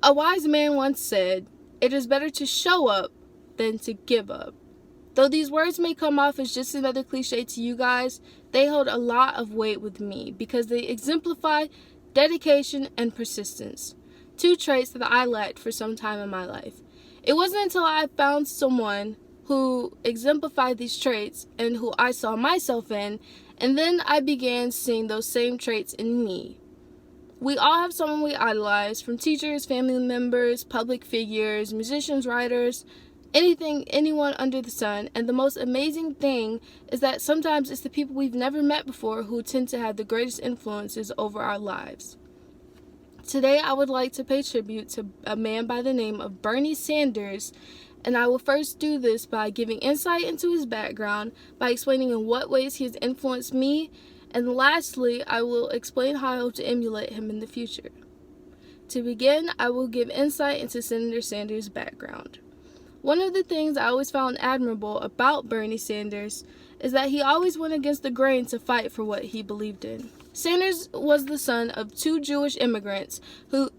A wise man once said, "It is better to show up than to give up." Though these words may come off as just another cliche to you guys, they hold a lot of weight with me because they exemplify dedication and persistence, two traits that I lacked for some time in my life. It wasn't until I found someone who exemplified these traits and who I saw myself in, and then I began seeing those same traits in me. We all have someone we idolize, from teachers, family members, public figures, musicians, writers, anyone under the sun. And the most amazing thing is that sometimes it's the people we've never met before who tend to have the greatest influences over our lives. Today, I would like to pay tribute to a man by the name of Bernie Sanders, and I will first do this by giving insight into his background, by explaining in what ways he has influenced me, and lastly, I will explain how I hope to emulate him in the future. To begin, I will give insight into Senator Sanders' background. One of the things I always found admirable about Bernie Sanders is that he always went against the grain to fight for what he believed in. Sanders was the son of two Jewish immigrants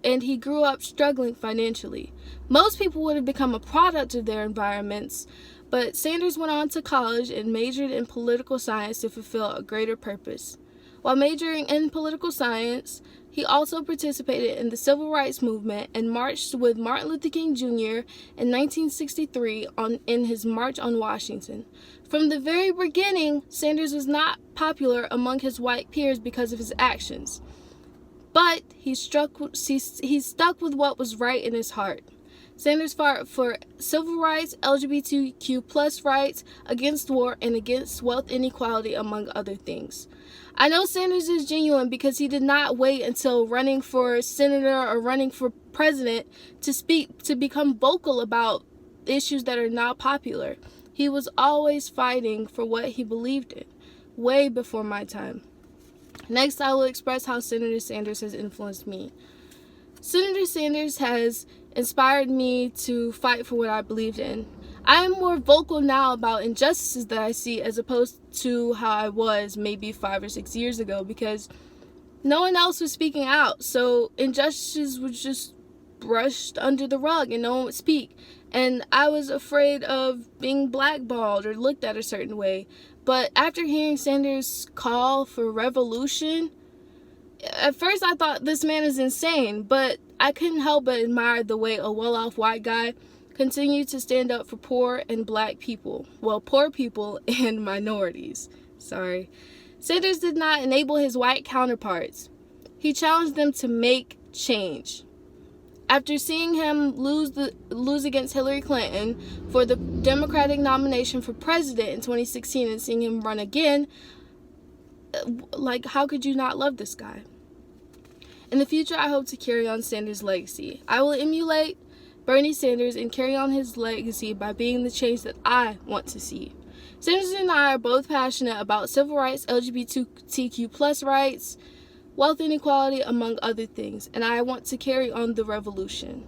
and he grew up struggling financially. Most people would have become a product of their environments, but Sanders went on to college and majored in political science to fulfill a greater purpose. While majoring in political science, he also participated in the civil rights movement and marched with Martin Luther King Jr. in 1963 in his March on Washington. From the very beginning, Sanders was not popular among his white peers because of his actions, but he stuck with what was right in his heart. Sanders fought for civil rights, LGBTQ+ rights, against war, and against wealth inequality, among other things. I know Sanders is genuine because he did not wait until running for senator or running for president to become vocal about issues that are not popular. He was always fighting for what he believed in, way before my time. Next, I will express how Senator Sanders has influenced me. Senator Sanders has inspired me to fight for what I believed in. I am more vocal now about injustices that I see as opposed to how I was maybe 5 or 6 years ago, because no one else was speaking out. So injustices were just brushed under the rug and no one would speak. And I was afraid of being blackballed or looked at a certain way. But after hearing Sanders' call for revolution, at first I thought this man is insane, but I couldn't help but admire the way a well-off white guy continued to stand up for poor and black people. Well, poor people and minorities. Sanders did not enable his white counterparts. He challenged them to make change. After seeing him lose against Hillary Clinton for the Democratic nomination for president in 2016 and seeing him run again, how could you not love this guy? In the future, I hope to carry on Sanders' legacy. I will emulate Bernie Sanders and carry on his legacy by being the change that I want to see. Sanders and I are both passionate about civil rights, LGBTQ+ rights, wealth inequality, among other things, and I want to carry on the revolution.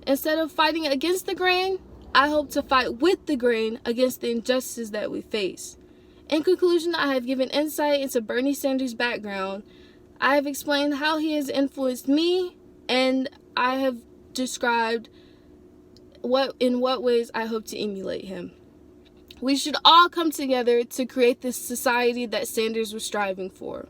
Instead of fighting against the grain, I hope to fight with the grain against the injustices that we face. In conclusion, I have given insight into Bernie Sanders' background. I have explained how he has influenced me, and I have described in what ways I hope to emulate him. We should all come together to create this society that Sanders was striving for.